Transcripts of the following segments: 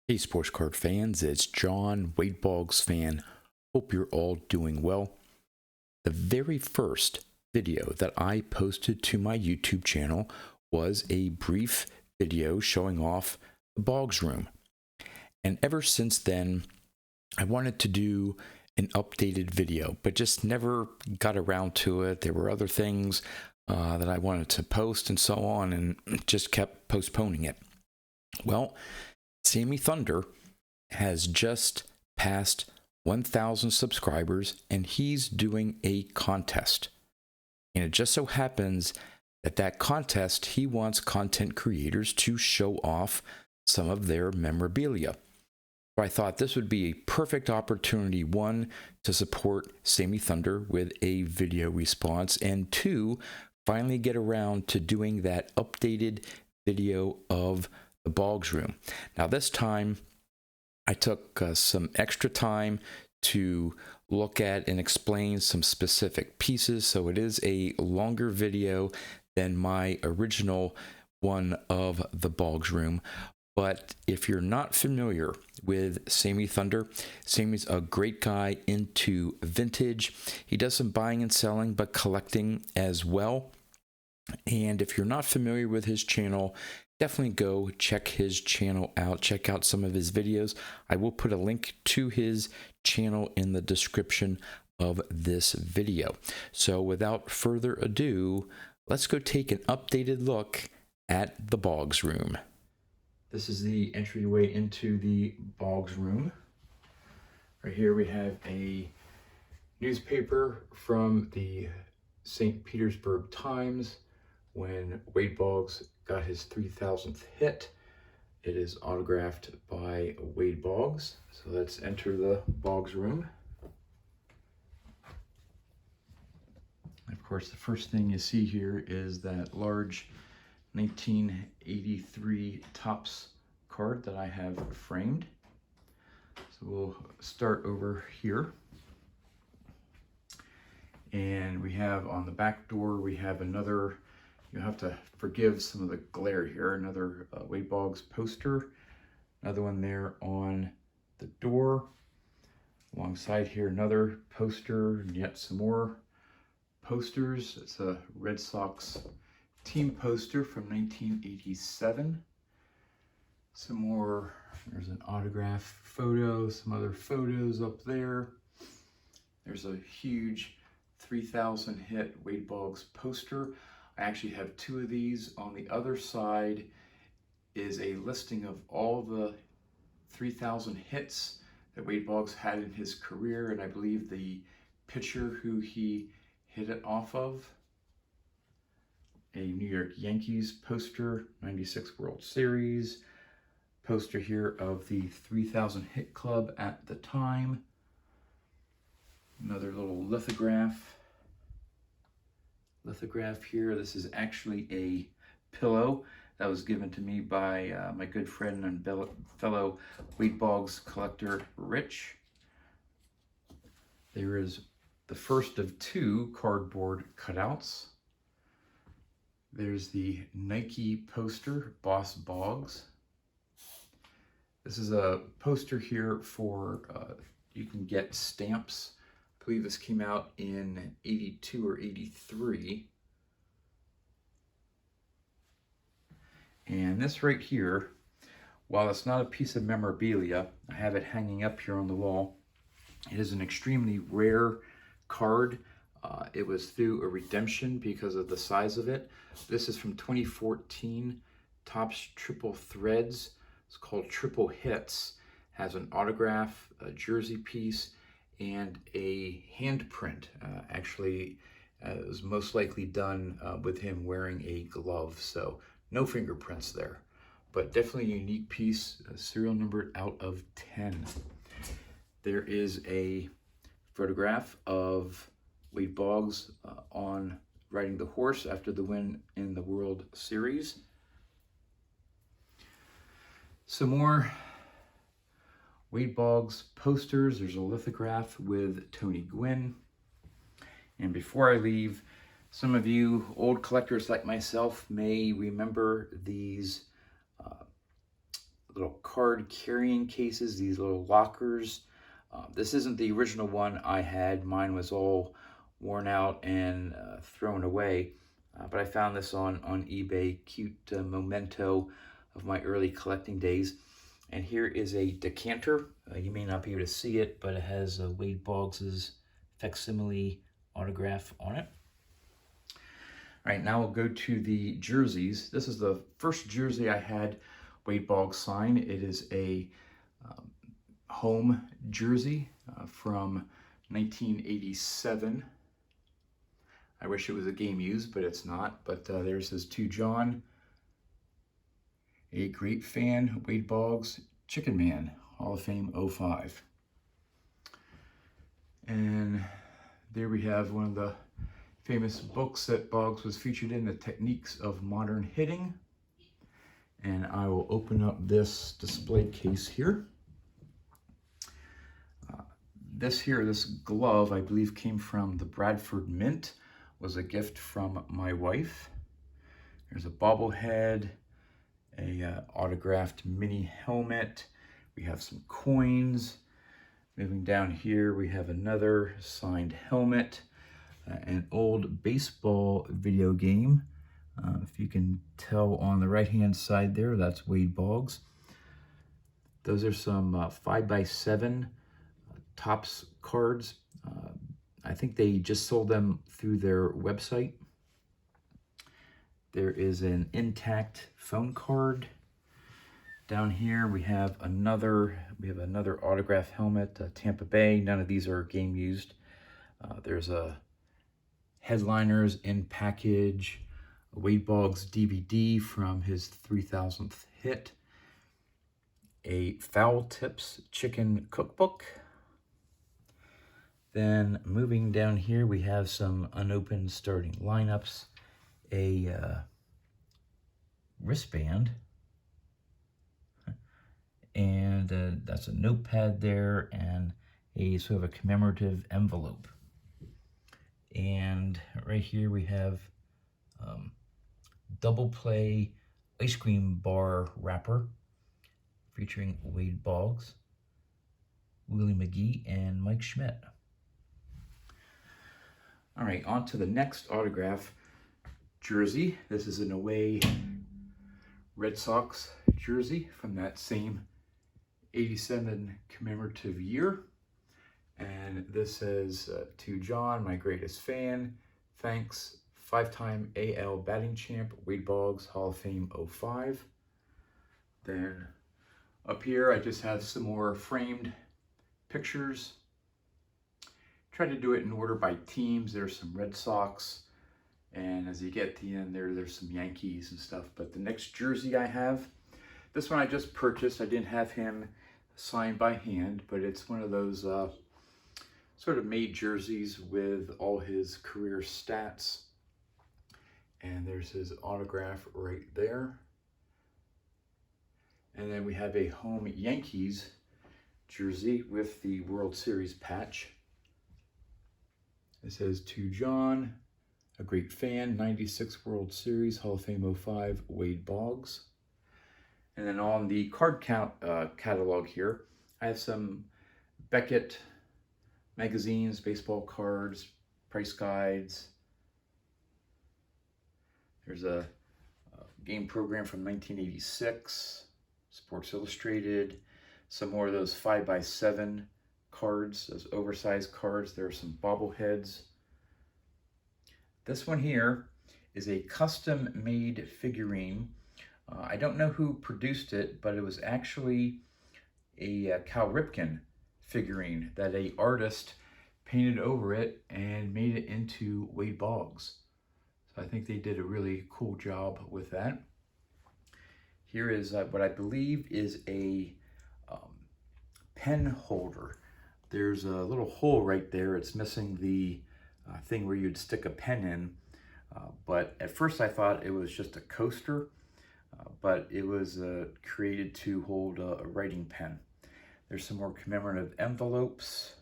Hey, sports card fans, it's John, Boggs fan. Hope you're all doing well. The very first video that I posted to my YouTube channel was a brief video showing off the Boggs room. And ever since then, I wanted to do an updated video, but just never got around to it. There were other things that I wanted to post and so on, and just kept postponing it. Well, Sammy Thunder has just passed 1,000 subscribers, and he's doing a contest. And it just so happens that contest, he wants content creators to show off some of their memorabilia. So I thought this would be a perfect opportunity, one, to support Sammy Thunder with a video response, and two, finally get around to doing that updated video of the Boggs room. Now this time I took some extra time to look at and explain some specific pieces, so it is a longer video than my original one of the Boggs room. But if you're not familiar with Sammy Thunder, Sammy's a great guy into vintage. He does some buying and selling, but collecting as well. And if you're not familiar with his channel, definitely go check his channel out. Check out some of his videos. I will put a link to his channel in the description of this video. So without further ado, let's go take an updated look at the Boggs room. This is the entryway into the Boggs room. Right here we have a newspaper from the St. Petersburg Times when Wade Boggs got his 3,000th hit. It is autographed by Wade Boggs. So let's enter the Boggs room. Of course, the first thing you see here is that large 1983 Topps card that I have framed. So we'll start over here. And we have on the back door, we have another, you have to forgive some of the glare here, another Wade Boggs poster, another one there on the door. Alongside here, another poster, and yet some more posters. It's a Red Sox team poster from 1987. Some more, there's an autograph photo, some other photos up there. There's a huge 3,000 hit Wade Boggs poster. I actually have two of these. On the other side is a listing of all the 3,000 hits that Wade Boggs had in his career, and I believe the pitcher who he hit it off of. A New York Yankees poster, 96 World Series. Poster here of the 3,000 hit club at the time. Another little lithograph here. This is actually a pillow that was given to me by my good friend and fellow Wade Boggs collector, Rich. There is the first of two cardboard cutouts. There's the Nike poster, Boss Boggs. This is a poster here for, you can get stamps. I believe this came out in 82 or 83. And this right here, while it's not a piece of memorabilia, I have it hanging up here on the wall. It is an extremely rare card. It was through a redemption because of the size of it. This is from 2014, Topps Triple Threads. It's called Triple Hits. Has an autograph, a jersey piece, and a handprint. Actually, it was most likely done with him wearing a glove, so no fingerprints there. But definitely a unique piece, serial numbered out of 10. There is a photograph of Wade Boggs on riding the horse after the win in the World Series. Some more Wade Boggs posters. There's a lithograph with Tony Gwynn. And before I leave, some of you old collectors like myself may remember these little card carrying cases, these little lockers. This isn't the original one I had. Mine was all worn out and thrown away. But I found this on eBay. Cute memento of my early collecting days. And here is a decanter. You may not be able to see it, but it has Wade Boggs' facsimile autograph on it. All right, now we'll go to the jerseys. This is the first jersey I had Wade Boggs sign. It is a home jersey from 1987. I wish it was a game used, but it's not. But there's his To John, a great fan, Wade Boggs, Chicken Man, Hall of Fame 05. And there we have one of the famous books that Boggs was featured in, The Techniques of Modern Hitting. And I will open up this display case here. This glove, I believe, came from the Bradford Mint, was a gift from my wife. There's a bobblehead, a autographed mini helmet. We have some coins. Moving down here, we have another signed helmet, an old baseball video game. If you can tell on the right-hand side there, that's Wade Boggs. Those are some 5x7 Topps cards. I think they just sold them through their website. There is an intact phone card. Down here we have another autograph helmet, Tampa Bay. None of these are game used. There's a headliners in package, a Wade Boggs DVD from his 3000th hit, a Foul Tips Chicken Cookbook. Then moving down here, we have some unopened starting lineups, a wristband, and that's a notepad there, and a sort of a commemorative envelope. And right here we have double play ice cream bar wrapper featuring Wade Boggs, Willie McGee, and Mike Schmidt. All right, on to the next autograph jersey. This is an away Red Sox jersey from that same 87 commemorative year. And this says, To John, my greatest fan, thanks, 5-time AL batting champ, Wade Boggs, Hall of Fame 05. Then up here, I just have some more framed pictures. Try to do it in order by teams. There's some Red Sox, and as you get to the end there's some Yankees and stuff. But the next jersey I have, this one I just purchased. I didn't have him signed by hand, but it's one of those sort of made jerseys with all his career stats. And there's his autograph right there. And then we have a home Yankees jersey with the World Series patch. It says, To John, a great fan, 96 World Series, Hall of Fame 05, Wade Boggs. And then on the card catalog here, I have some Beckett magazines, baseball cards, price guides. There's a game program from 1986, Sports Illustrated, some more of those 5x7 cards, those oversized cards. There are some bobbleheads. This one here is a custom made figurine. I don't know who produced it, but it was actually a Cal Ripken figurine that a artist painted over it and made it into Wade Boggs. So I think they did a really cool job with that. Here is what I believe is a pen holder. There's a little hole right there. It's missing the thing where you'd stick a pen in. But at first I thought it was just a coaster, but it was created to hold a writing pen. There's some more commemorative envelopes,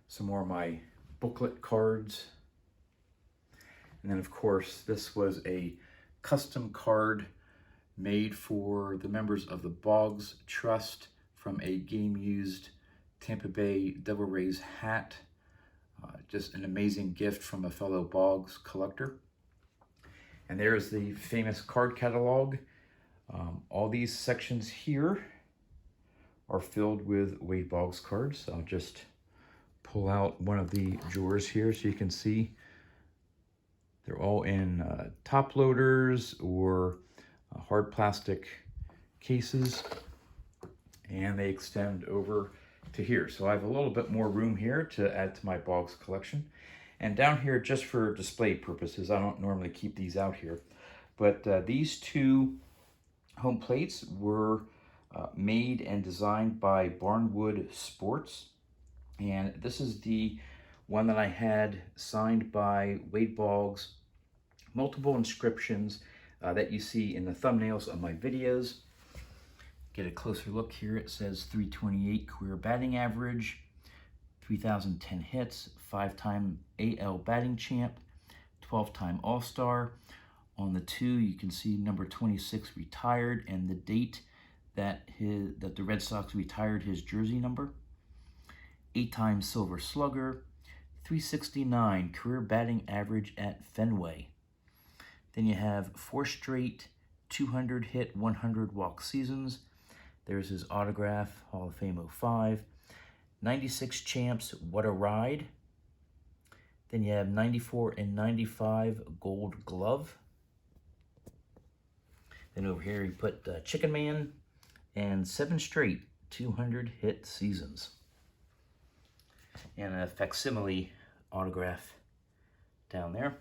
some more of my booklet cards. And then of course, this was a custom card made for the members of the Boggs Trust from a game-used Tampa Bay Devil Rays hat. Just an amazing gift from a fellow Boggs collector. And there's the famous card catalog. All these sections here are filled with Wade Boggs cards. I'll just pull out one of the drawers here so you can see they're all in top loaders or hard plastic cases, and they extend over to here. So I have a little bit more room here to add to my Boggs collection. And down here, just for display purposes, I don't normally keep these out here, but these two home plates were made and designed by Barnwood Sports. And this is the one that I had signed by Wade Boggs. Multiple inscriptions that you see in the thumbnails of my videos. Get a closer look here. It says 328 career batting average, 3,010 hits, 5-time AL batting champ, 12-time All-Star. On the 2, you can see number 26 retired and the date that the Red Sox retired his jersey number. 8-time Silver Slugger, 369 career batting average at Fenway. Then you have 4 straight 200 hit, 100 walk seasons. There's his autograph, Hall of Fame 05. 96 champs, what a ride. Then you have 94 and 95 gold glove. Then over here you put Chicken Man and 7 straight 200 hit seasons. And a facsimile autograph down there.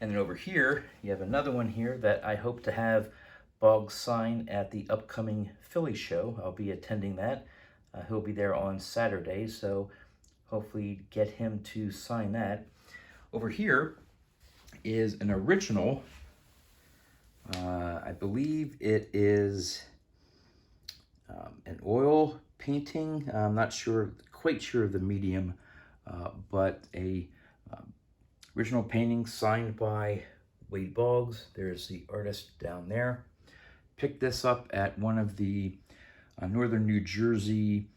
And then over here, you have another one here that I hope to have Boggs sign at the upcoming Philly show. I'll be attending that. He'll be there on Saturday, so hopefully get him to sign that. Over here is an original. I believe it is an oil painting. I'm not quite sure of the medium, but a original painting signed by Wade Boggs. There's the artist down there. Picked this up at one of the Northern New Jersey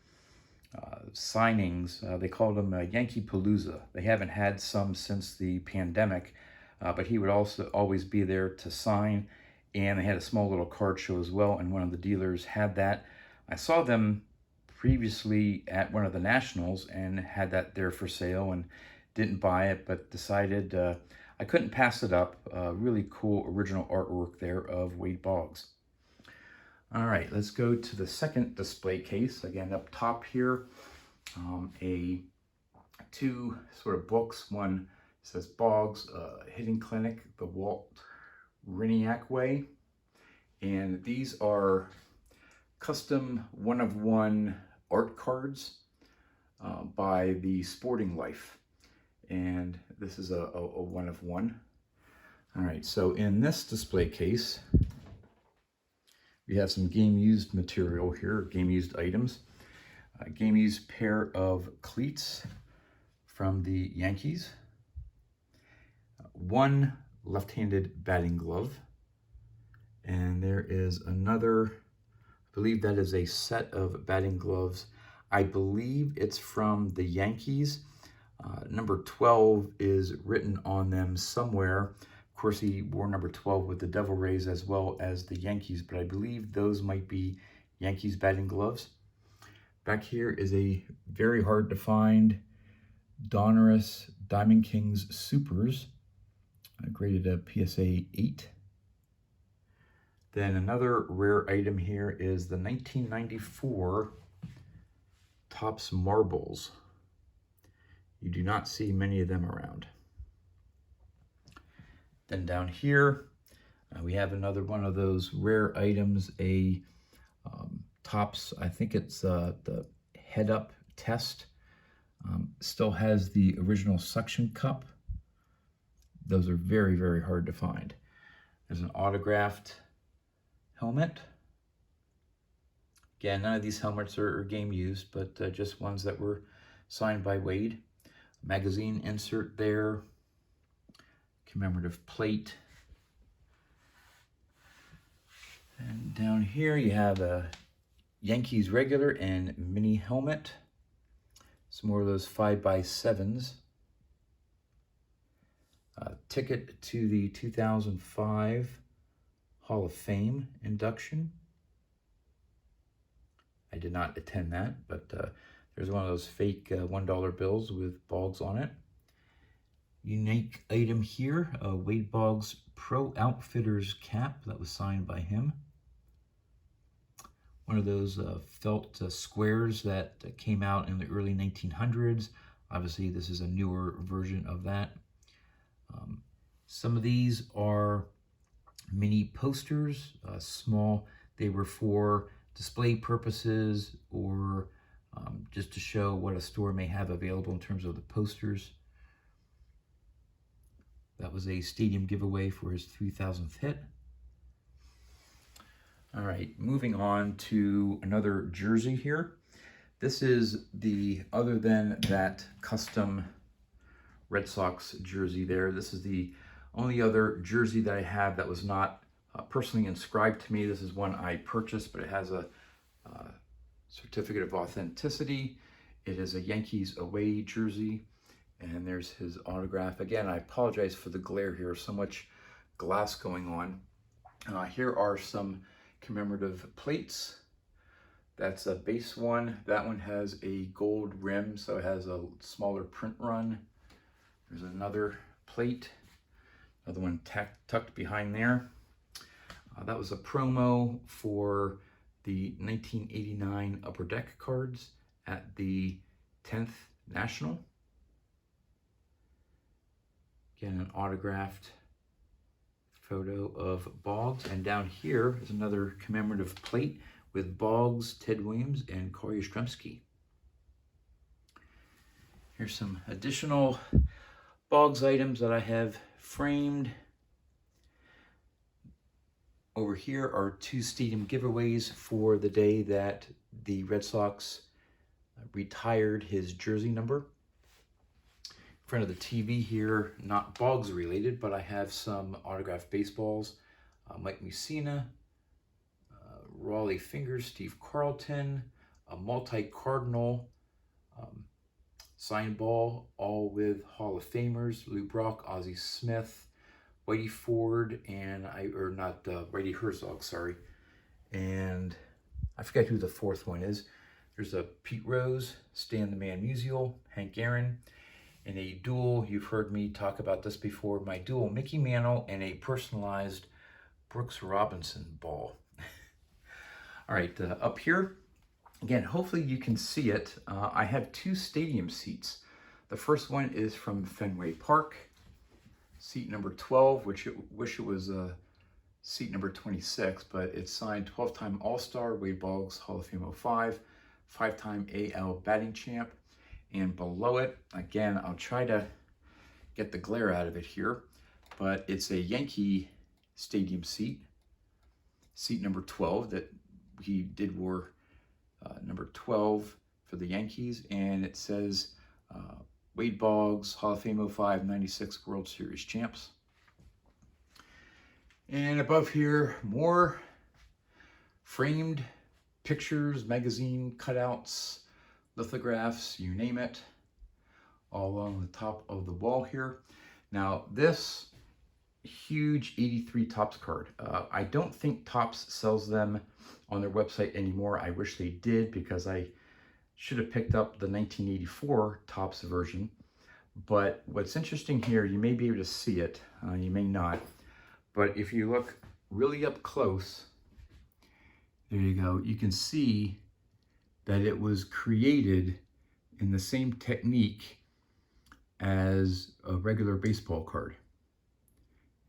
signings. They called them Yankee Palooza. They haven't had some since the pandemic, but he would also always be there to sign. And they had a small little card show as well, and one of the dealers had that. I saw them previously at one of the Nationals and had that there for sale and didn't buy it, but decided I couldn't pass it up. Really cool original artwork there of Wade Boggs. All right, let's go to the second display case. Again, up top here, two sort of books. One says Boggs Hitting Clinic, the Walt Riniak Way. And these are custom one-of-one art cards by the Sporting Life. And this is a one-of-one. All right, so in this display case, we have some game-used material here, game-used items. A game-used pair of cleats from the Yankees. One left-handed batting glove. And there is another, I believe that is a set of batting gloves. I believe it's from the Yankees. Number 12 is written on them somewhere. Of course, he wore number 12 with the Devil Rays as well as the Yankees, but I believe those might be Yankees batting gloves. Back here is a very hard to find Donruss Diamond Kings Supers, graded a PSA 8. Then another rare item here is the 1994 Topps Marbles. You do not see many of them around. Then down here, we have another one of those rare items, a Topps, I think it's the Head Up Test. Still has the original suction cup. Those are very, very hard to find. There's an autographed helmet. Again, none of these helmets are game used, but just ones that were signed by Wade. Magazine insert there. Commemorative plate. And down here you have a Yankees regular and mini helmet. Some more of those 5x7s. Ticket to the 2005 Hall of Fame induction. I did not attend that, but there's one of those fake $1 bills with Boggs on it. Unique item here, a Wade Boggs Pro Outfitters cap that was signed by him. One of those felt squares that came out in the early 1900s. Obviously, this is a newer version of that. Some of these are mini posters, small. They were for display purposes or just to show what a store may have available in terms of the posters. That was a stadium giveaway for his 3000th hit. All right, moving on to another jersey here. This is the, other than that custom Red Sox jersey there, this is the only other jersey that I have that was not personally inscribed to me. This is one I purchased, but it has a certificate of authenticity. It is a Yankees away jersey, and there's his autograph. Again, I apologize for the glare here, so much glass going on. Here are some commemorative plates. That's a base one. That one has a gold rim, so it has a smaller print run. There's another plate, another one tucked behind there. That was a promo for the 1989 Upper Deck cards at the 10th National. Again, an autographed photo of Boggs. And down here is another commemorative plate with Boggs, Ted Williams, and Corey Yastrzemski. Here's some additional Boggs items that I have framed. Over here are two stadium giveaways for the day that the Red Sox retired his jersey number. In front of the TV here, not Boggs related, but I have some autographed baseballs. Mike Mussina, Raleigh Fingers, Steve Carlton, a multi-cardinal signed ball, all with Hall of Famers, Lou Brock, Ozzie Smith, Whitey Ford, and Whitey Herzog, sorry. And I forget who the fourth one is. There's a Pete Rose, Stan the Man Musial, Hank Aaron, and a dual, you've heard me talk about this before, my dual Mickey Mantle and a personalized Brooks Robinson ball. All right, up here, again, hopefully you can see it. I have two stadium seats. The first one is from Fenway Park, seat number 12, which wish it was seat number 26, but it's signed 12-time All-Star, Wade Boggs, Hall of Fame 05, 5-time AL batting champ. And below it, again, I'll try to get the glare out of it here, but it's a Yankee stadium seat, seat number 12 that he did wear number 12 for the Yankees, and it says Wade Boggs, Hall of Fame 05, 96 World Series champs. And above here, more framed pictures, magazine cutouts, lithographs, you name it, all along the top of the wall here. Now this huge 83 Topps card, I don't think Topps sells them on their website anymore. I wish they did, because I should have picked up the 1984 Topps version. But what's interesting here, you may be able to see it, you may not, but if you look really up close, there you go, you can see that it was created in the same technique as a regular baseball card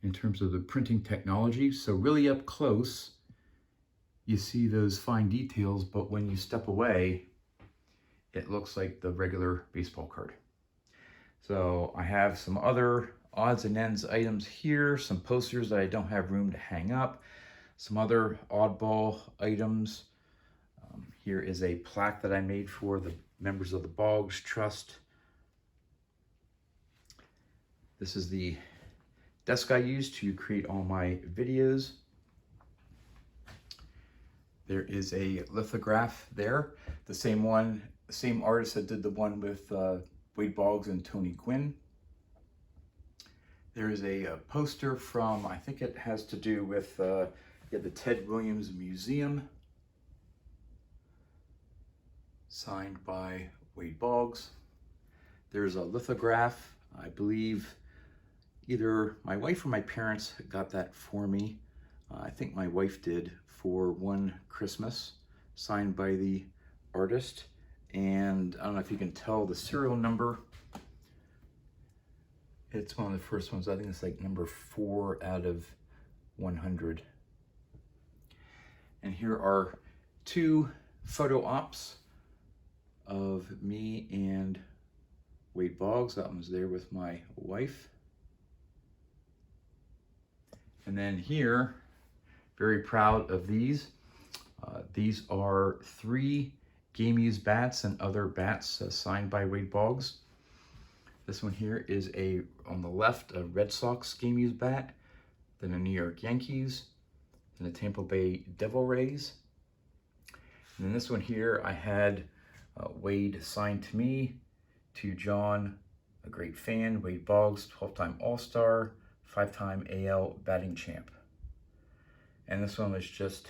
in terms of the printing technology. So really up close, you see those fine details, but when you step away, it looks like the regular baseball card. So I have some other odds and ends items here, some posters that I don't have room to hang up, some other oddball items. Here is a plaque that I made for the members of the Boggs Trust. This is the desk I use to create all my videos. There is a lithograph there, the same one, same artist that did the one with Wade Boggs and Tony Gwynn. There is a poster from, I think it has to do with the Ted Williams Museum, signed by Wade Boggs. There's a lithograph, I believe either my wife or my parents got that for me. I think my wife did, for one Christmas, signed by the artist. And I don't know if you can tell the serial number. It's one of the first ones. I think it's like number 4 out of 100. And here are 2 photo ops of me and Wade Boggs. That one's there with my wife. And then here, very proud of these. These are 3 game used bats and other bats signed by Wade Boggs. This one here is on the left, a Red Sox game used bat, then a New York Yankees, and a Tampa Bay Devil Rays. And then this one here, I had Wade signed to me, to John, a great fan, Wade Boggs, 12-time All-Star, 5-time AL batting champ. And this one was just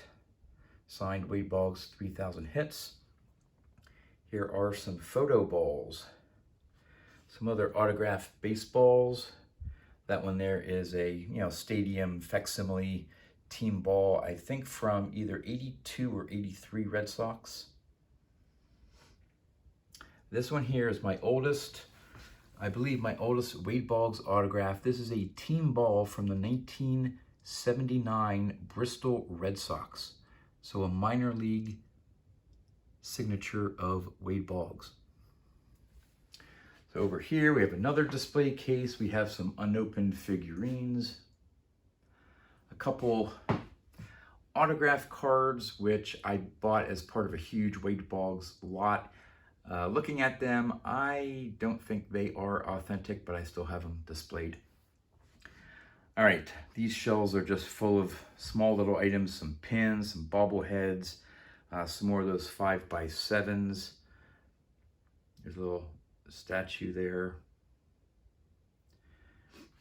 signed Wade Boggs, 3,000 hits. Here are some photo balls. Some other autographed baseballs. That one there is a stadium facsimile team ball, I think from either 82 or 83 Red Sox. This one here is my oldest, I believe my oldest Wade Boggs autograph. This is a team ball from the 1979 Bristol Red Sox. So a minor league signature of Wade Boggs. So over here we have another display case. We have some unopened figurines, a couple autograph cards, which I bought as part of a huge Wade Boggs lot. Looking at them, I don't think they are authentic, but I still have them displayed. All right, these shelves are just full of small little items, some pins, some bobbleheads, some more of those 5x7s. There's a little statue there.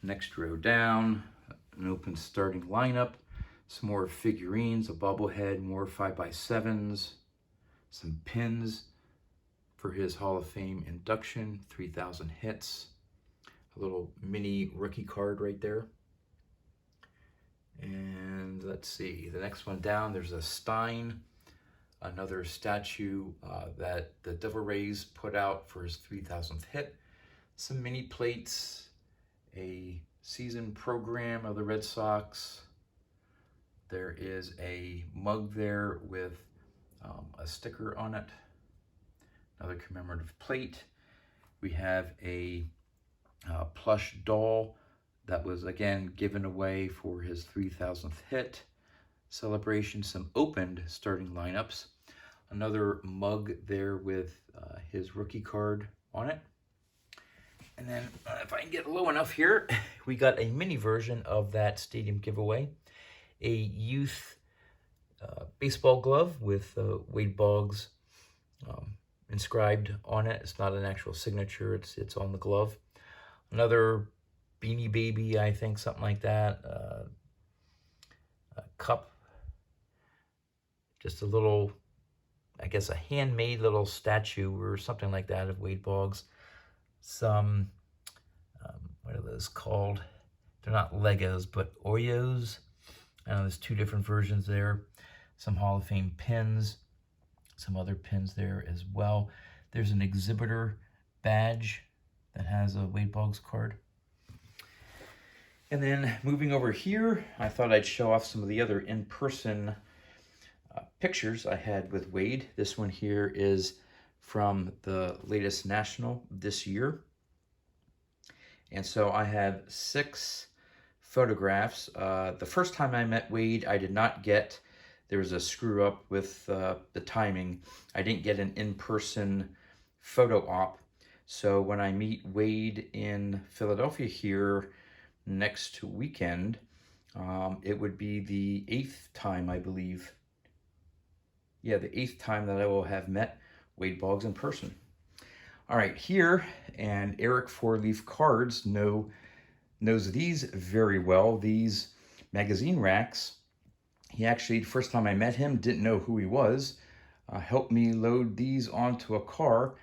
Next row down, an open starting lineup, some more figurines, a bobblehead, more 5x7s, some pins for his Hall of Fame induction, 3,000 hits, a little mini rookie card right there. And let's see, the next one down, there's a Stein, another statue that the Devil Rays put out for his 3,000th hit, some mini plates, a season program of the Red Sox. There is a mug there with a sticker on it, another commemorative plate. We have a plush doll that was again given away for his 3,000th hit celebration, some opened starting lineups, another mug there with his rookie card on it. And then if I can get low enough here, we got a mini version of that stadium giveaway, a youth baseball glove with Wade Boggs inscribed on it. It's not an actual signature, it's on the glove. Another Beanie Baby, I think, something like that. A cup, just a little, I guess, a handmade little statue or something like that of Wade Boggs. Some, what are those called? They're not Legos, but Oreos. I know there's 2 different versions there. Some Hall of Fame pins, some other pins there as well. There's an exhibitor badge that has a Wade Boggs card. And then moving over here, I thought I'd show off some of the other in-person pictures I had with Wade. This one here is from the latest National this year. And so I have 6 photographs. The first time I met Wade, I did not get, there was a screw up with the timing. I didn't get an in-person photo op. So when I meet Wade in Philadelphia here next weekend, it would be the 8th time, I believe, yeah, the 8th time that I will have met Wade Boggs in person. All right, here, and Eric Four Leaf Cards knows these very well, these magazine racks. He actually, the first time I met him, didn't know who he was, helped me load these onto a car.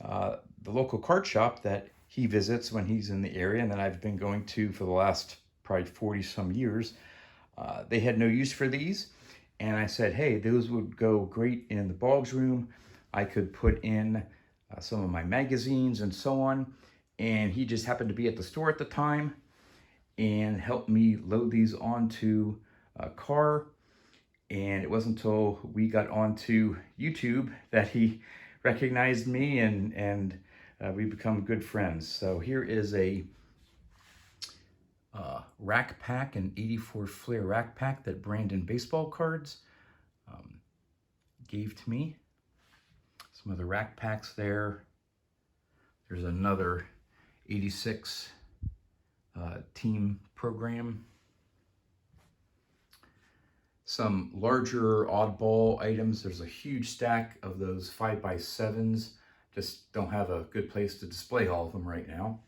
The local card shop that he visits when he's in the area and that I've been going to for the last probably 40 some years, they had no use for these. And I said, hey, those would go great in the Boggs room. I could put in some of my magazines and so on. And he just happened to be at the store at the time and helped me load these onto a car. And it wasn't until we got onto YouTube that he recognized me, and we become good friends. So here is a rack pack, an 84 Flair rack pack that Brandon Baseball Cards gave to me. Some of the rack packs there. There's another 86 team program. Some larger oddball items. There's a huge stack of those 5x7s. Just don't have a good place to display all of them right now.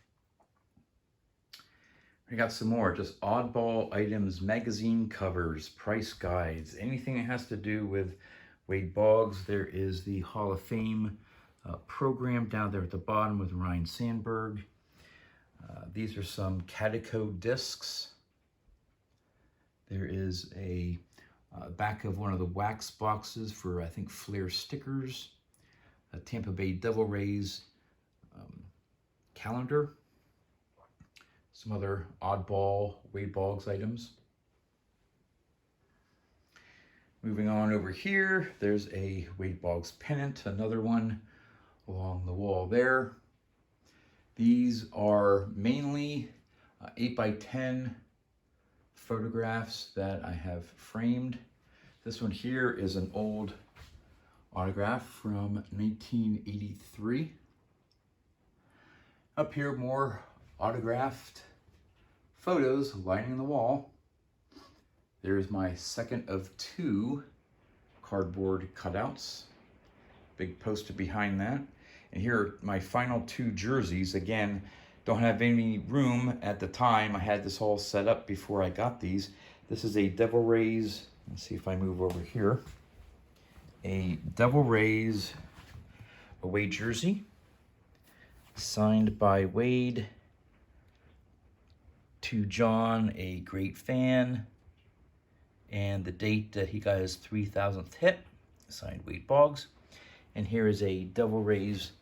I got some more just oddball items, magazine covers, price guides, anything that has to do with Wade Boggs. There is the Hall of Fame program down there at the bottom with Ryan Sandberg. These are some Cadico discs. There is a back of one of the wax boxes for, I think, Flair stickers. A Tampa Bay Devil Rays calendar. Some other oddball Wade Boggs items. Moving on over here, there's a Wade Boggs pennant, another one along the wall there. These are mainly 8x10 photographs that I have framed. This one here is an old autograph from 1983. Up here, more autographed photos lining the wall. There's my second of 2 cardboard cutouts. Big poster behind that. And here are my final 2 jerseys. Again, don't have any room at the time. I had this all set up before I got these. This is a Devil Rays, let's see if I move over here. A Devil Rays away jersey, signed by Wade to John, a great fan, and the date that he got his 3,000th hit, signed Wade Boggs. And here is a Devil Rays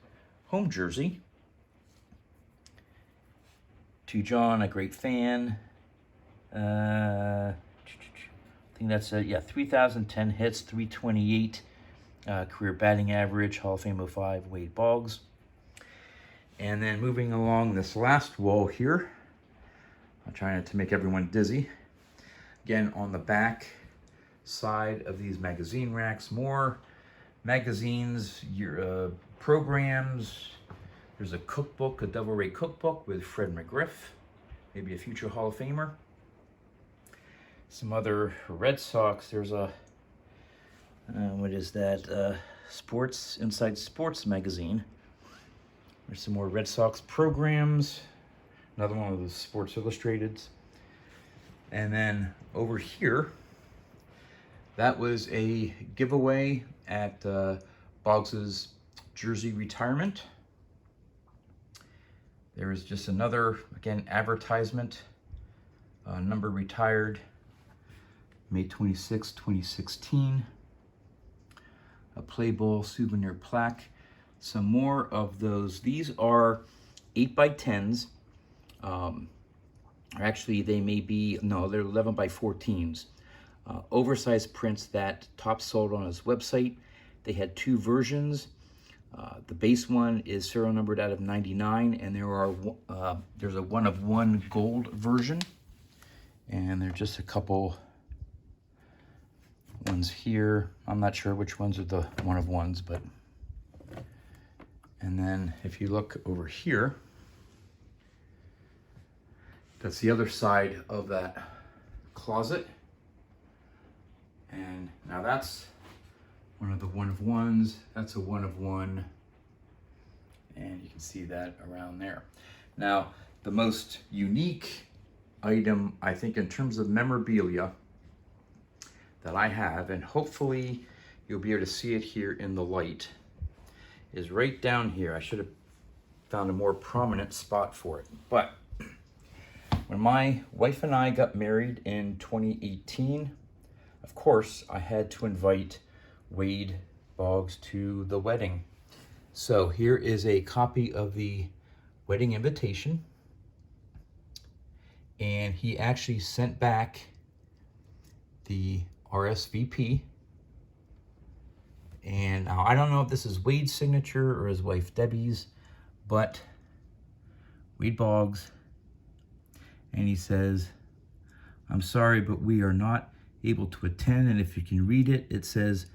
home jersey to John, a great fan. I think that's 3,010 hits, 328 career batting average, Hall of Fame 05, Wade Boggs. And then moving along this last wall here, I'm trying to make everyone dizzy. Again, on the back side of these magazine racks, more magazines, your programs. There's a cookbook, a Devil Ray cookbook with Fred McGriff, maybe a future Hall of Famer. Some other Red Sox. There's a what is that? Sports Inside Sports magazine. There's some more Red Sox programs. Another one of the Sports Illustrateds. And then over here, that was a giveaway at Boggs's jersey retirement. There is just another, again, advertisement. Number retired, May 26, 2016. A play ball souvenir plaque. Some more of those. These are 8x10s. Actually, they may be, no, they're 11x14s. Oversized prints that Top sold on his website. They had 2 versions. The base one is serial numbered out of 99, and there's a 1-of-1 gold version. And there's just a couple ones here. I'm not sure which ones are the 1-of-1s, but. And then if you look over here, that's the other side of that closet. And now that's one of the one of ones. That's a one of one. And you can see that around there. Now, the most unique item, I think, in terms of memorabilia that I have, and hopefully you'll be able to see it here in the light, is right down here. I should have found a more prominent spot for it. But when my wife and I got married in 2018, of course, I had to invite Wade Boggs to the wedding. So here is a copy of the wedding invitation. And he actually sent back the RSVP. And now I don't know if this is Wade's signature or his wife Debbie's, but Wade Boggs. And he says, "I'm sorry, but we are not able to attend." And if you can read it, it says,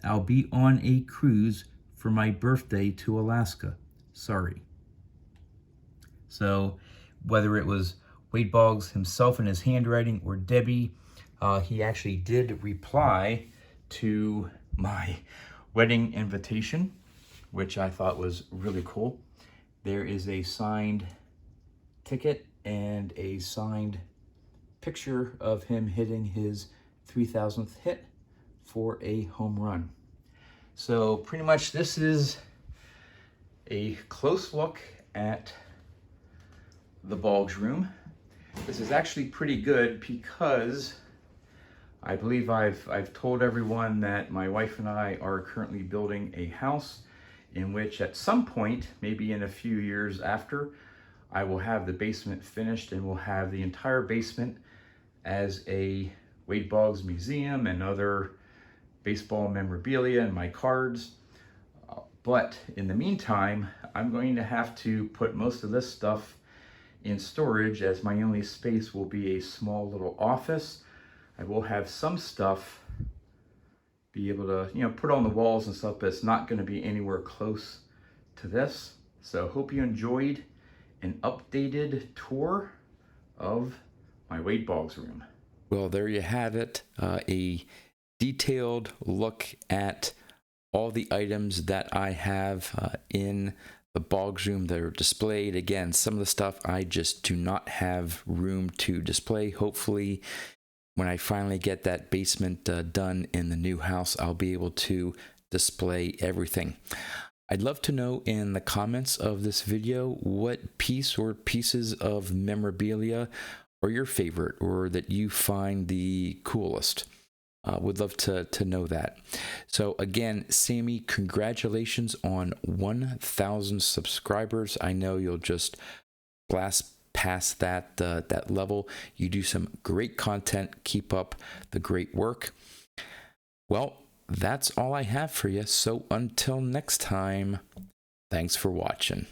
"I'll be on a cruise for my birthday to Alaska. Sorry." So whether it was Wade Boggs himself in his handwriting or Debbie, he actually did reply to my wedding invitation, which I thought was really cool. There is a signed ticket and a signed picture of him hitting his 3,000th hit for a home run. So pretty much this is a close look at the Boggs room. This is actually pretty good because I believe I've told everyone that my wife and I are currently building a house in which at some point, maybe in a few years after, I will have the basement finished and we'll have the entire basement as a Wade Boggs museum and other baseball memorabilia and my cards. But in the meantime, I'm going to have to put most of this stuff in storage, as my only space will be a small little office. I will have some stuff be able to, put on the walls and stuff, but it's not going to be anywhere close to this. So hope you enjoyed an updated tour of my Wade Boggs room. Well, there you have it. A detailed look at all the items that I have in the Boggs room that are displayed. Again, some of the stuff I just do not have room to display. Hopefully, when I finally get that basement done in the new house, I'll be able to display everything. I'd love to know in the comments of this video what piece or pieces of memorabilia are your favorite or that you find the coolest. Would love to know that. So again, Sammy, congratulations on 1,000 subscribers. I know you'll just blast past that level. You do some great content. Keep up the great work. Well, that's all I have for you. So until next time, thanks for watching.